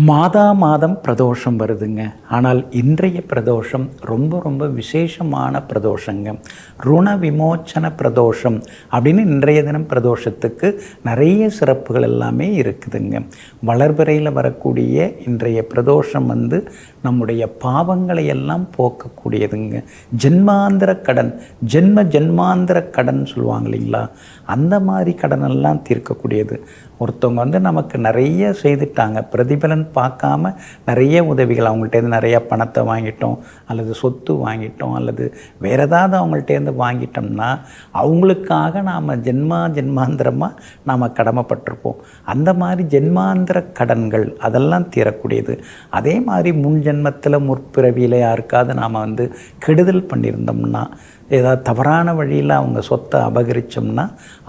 மாதா மாதம் பிரதோஷம் வருதுங்க. ஆனால் இன்றைய பிரதோஷம் ரொம்ப ரொம்ப விசேஷமான பிரதோஷங்க. ருண விமோச்சன பிரதோஷம் அப்படின்னு இன்றைய தினம் பிரதோஷத்துக்கு நிறைய சிறப்புகள் எல்லாமே இருக்குதுங்க. வளர்பிறையில் வரக்கூடிய இன்றைய பிரதோஷம் நம்முடைய பாவங்களை எல்லாம் போக்கக்கூடியதுங்க. ஜென்மாந்திர கடன், ஜென்மாந்திர கடன் சொல்லுவாங்க இல்லைங்களா, அந்த மாதிரி கடனெல்லாம் தீர்க்கக்கூடியது. ஒருத்தவங்க நமக்கு நிறைய செய்துட்டாங்க, பிரதிபலன் பார்க்காம நிறைய உதவிகள், அவங்கள்ட்டேருந்து நிறைய பணத்தை வாங்கிட்டோம் அல்லது சொத்து வாங்கிட்டோம் அல்லது வேறு ஏதாவது அவங்கள்ட்டேருந்து வாங்கிட்டோம்னா அவங்களுக்காக நாம் ஜென்மாந்திரமாக நாம் கடமைப்பட்டிருப்போம். அந்த மாதிரி ஜென்மாந்திர கடன்கள் அதெல்லாம் தீரக்கூடியது. அதே மாதிரி முன் ஜென்மத்தில் முற்பிறவியில் யாருக்காவது நாம் கெடுதல் பண்ணியிருந்தோம்னா, ஏதாவது தவறான வழியில் அவங்க சொத்தை அபகரித்தோம்னா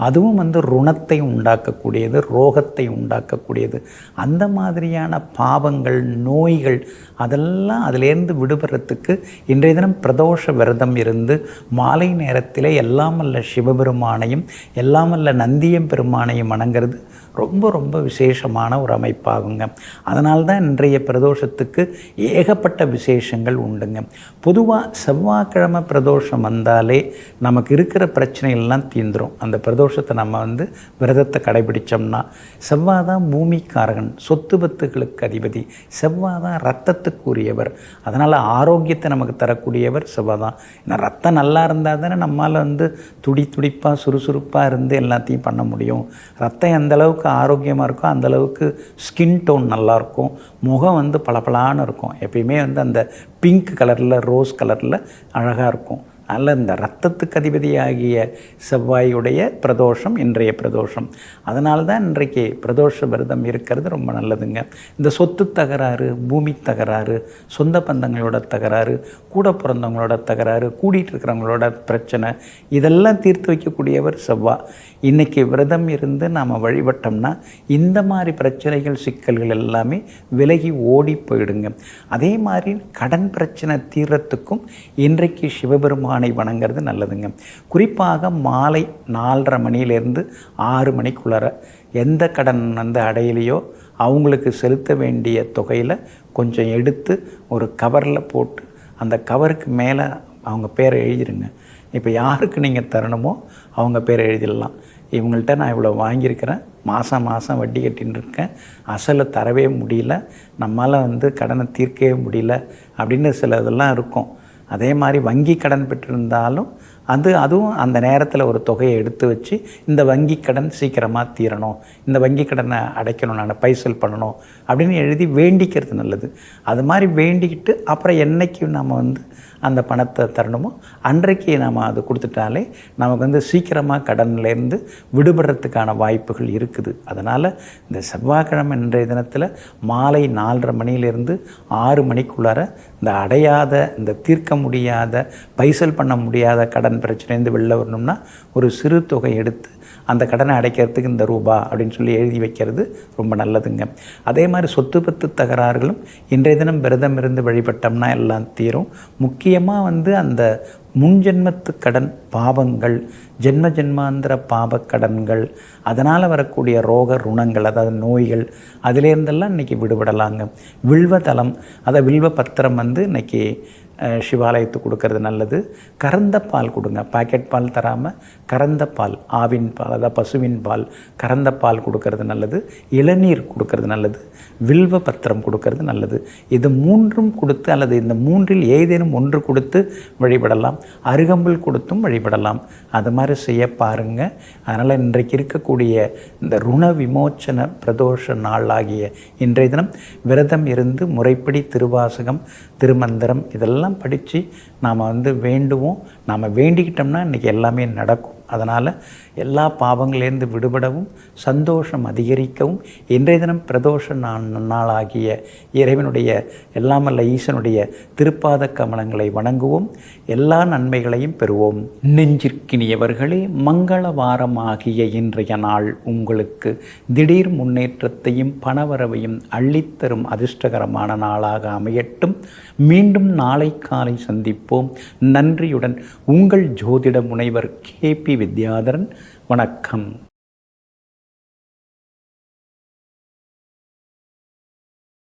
அதுவும் ருணத்தை உண்டாக்கக்கூடியது, ரோகத்தை உண்டாக்கக்கூடியது. அந்த மாதிரியான பாவங்கள், நோய்கள் அதெல்லாம் அதிலேருந்து விடுபடுறதுக்கு இன்றைய தினம் பிரதோஷ விரதம் இருந்து மாலை நேரத்தில் எல்லாமல்ல சிவபெருமானையும் எல்லாமல்ல நந்தியம் பெருமானையும் வணங்கிறது ரொம்ப ரொம்ப விசேஷமான ஒரு அமைப்பாகுங்க. அதனால்தான் இன்றைய பிரதோஷத்துக்கு ஏகப்பட்ட விசேஷங்கள் உண்டுங்க. பொதுவாக செவ்வாய்க்கிழமை பிரதோஷம் வந்தாலே நமக்கு இருக்கிற பிரச்சனைகள்லாம் தீந்துடும். அந்த பிரதோஷத்தை நம்ம விரதத்தை கடைபிடிச்சோம்னா, செவ்வாய் தான் பூமிக்காரகன், சொத்து பத்துகளுக்கு அதிபதி, செவ்வாய் தான் ரத்தத்துக்குரியவர். அதனால் ஆரோக்கியத்தை நமக்கு தரக்கூடியவர் செவ்வாய் தான். ஏன்னா ரத்தம் நல்லா இருந்தால் தானே நம்மளால் துடிப்பாக சுறுசுறுப்பாக இருந்து எல்லாத்தையும் பண்ண முடியும். ரத்தம் எந்த அளவுக்கு ஆரோக்கியமாக இருக்கும் அந்தளவுக்கு ஸ்கின் டோன் நல்லாயிருக்கும், முகம் பளபளான்னு இருக்கும். எப்பயுமே அந்த பிங்க் கலரில், ரோஸ் கலரில் அழகாக இருக்கும். அதில் இந்த இரத்தத்துக்கு அதிபதியாகிய செவ்வாயுடைய பிரதோஷம் இன்றைய பிரதோஷம். அதனால்தான் இன்றைக்கு பிரதோஷ விரதம் இருக்கிறது ரொம்ப நல்லதுங்க. இந்த சொத்து தகராறு, பூமி தகராறு, சொந்த பந்தங்களோட தகராறு, கூட பிறந்தவங்களோட தகராறு, கூடிட்டு இருக்கிறவங்களோட பிரச்சனை, இதெல்லாம் தீர்த்து வைக்கக்கூடியவர் செவ்வாய். இன்றைக்கி விரதம் இருந்து நாம் வழிபட்டோம்னா இந்த மாதிரி பிரச்சனைகள், சிக்கல்கள் எல்லாமே விலகி ஓடி போயிடுங்க. அதே மாதிரி கடன் பிரச்சனை தீர்றத்துக்கும் இன்றைக்கு சிவபெருமானை வணங்கிறது நல்லதுங்க. குறிப்பாக மாலை 4:30 மணியிலேருந்து 6 மணிக்குள்ளார எந்த கடன் அடையிலையோ அவங்களுக்கு செலுத்த வேண்டிய தொகையில் கொஞ்சம் எடுத்து ஒரு கவரில் போட்டு அந்த கவருக்கு மேலே அவங்க பேரை எழுதிருங்க. இப்போ யாருக்கு நீங்கள் தரணுமோ அவங்க பேரை எழுதிடலாம். இவங்கள்ட்ட நான் இவ்வளோ வாங்கியிருக்கிறேன், மாதம் வட்டி கட்டின்னு இருக்கேன், அசலை தரவே முடியல, நம்மளால் கடனை தீர்க்கவே முடியல அப்படின்னு சில இதெல்லாம் இருக்கும். அதே மாதிரி வங்கி கடன் பெற்றிருந்தாலும் அதுவும் அந்த நேரத்தில் ஒரு தொகையை எடுத்து வச்சு இந்த வங்கி கடன் சீக்கிரமாக தீரணும், இந்த வங்கி கடனை அடைக்கணும், நான் பைசல் பண்ணணும் அப்படின்னு எழுதி வேண்டிக்கிறது நல்லது. அது மாதிரி வேண்டிக்கிட்டு அப்புறம் என்றைக்கு நம்ம அந்த பணத்தை தரணுமோ அன்றைக்கு நம்ம அது கொடுத்துட்டாலே நமக்கு சீக்கிரமாக கடன்லேருந்து விடுபடுறதுக்கான வாய்ப்புகள் இருக்குது. அதனால் இந்த செவ்வாய்க்கிழமை இன்றைய தினத்தில் மாலை 4:30 மணியிலேருந்து 6 மணிக்குள்ளார இந்த அடையாத, இந்த தீர்க்க முடியாத, பைசல் பண்ண முடியாத கடன் பிரச்சனைந்து வெளில வரணும்னா ஒரு சிறு தொகை எடுத்து அந்த கடனை அடைக்கிறதுக்கு இந்த ரூபா அப்படின்னு சொல்லி எழுதி வைக்கிறது ரொம்ப நல்லதுங்க. அதே மாதிரி சொத்து பத்து தகராறுகளும் இன்றைய தினம் விரதம் இருந்து வழிபட்டோம்னா எல்லாம் தீரும். முக்கியமாக அந்த முன்ஜென்மத்து கடன் பாவங்கள், ஜென்மாந்திர பாவக்கடன்கள், அதனால் வரக்கூடிய ரோக ருணங்கள், அதாவது நோய்கள், அதிலேருந்தெல்லாம் இன்றைக்கி விடுபடலாங்க. வில்வதளம், அதை வில்வ பத்திரம் இன்றைக்கி சிவாலயத்துக்கு கொடுக்கறது நல்லது. கறந்த பால் கொடுங்க, பாக்கெட் பால் தராமல் கறந்த பால், ஆவின் பால், அதாவது பசுவின் பால், கறந்த பால் கொடுக்கறது நல்லது. இளநீர் கொடுக்கறது நல்லது. வில்வ பத்திரம் கொடுக்கறது நல்லது. இது 3ம் கொடுத்து அல்லது இந்த 3ல் ஏதேனும் ஒன்று கொடுத்து வழிபடலாம். அருகம்புல் கொடுத்தும் வழிபடலாம். அது மாதிரி செய்ய பாருங்கள். அதனால் இன்றைக்கு இருக்கக்கூடிய இந்த ருண விமோச்சன பிரதோஷ நாள் ஆகிய இன்றைய தினம் விரதம் இருந்து முறைப்படி திருவாசகம், திருமந்திரம் இதெல்லாம் படித்து நாம் வேண்டுவோம். நாம் வேண்டிக்கிட்டோம்னா இன்றைக்கி எல்லாமே நடக்கும். அதனால் எல்லா பாவங்களேருந்து விடுபடவும், சந்தோஷம் அதிகரிக்கவும் இன்றைய தினம் பிரதோஷ நாளாகிய இறைவனுடைய எல்லாமல்ல ஈசனுடைய திருப்பாத கமலங்களை வணங்குவோம். எல்லா நன்மைகளையும் பெறுவோம். நெஞ்சிற்கினியவர்களே, மங்கள வாரமாகிய இன்றைய நாள் உங்களுக்கு திடீர் முன்னேற்றத்தையும் பணவரவையும் அள்ளித்தரும் அதிர்ஷ்டகரமான நாளாக அமையட்டும். மீண்டும் நாளை காலை சந்திப்போம். நன்றியுடன் உங்கள் ஜோதிட முனைவர் KP வித்யாதரன். வணக்கம்.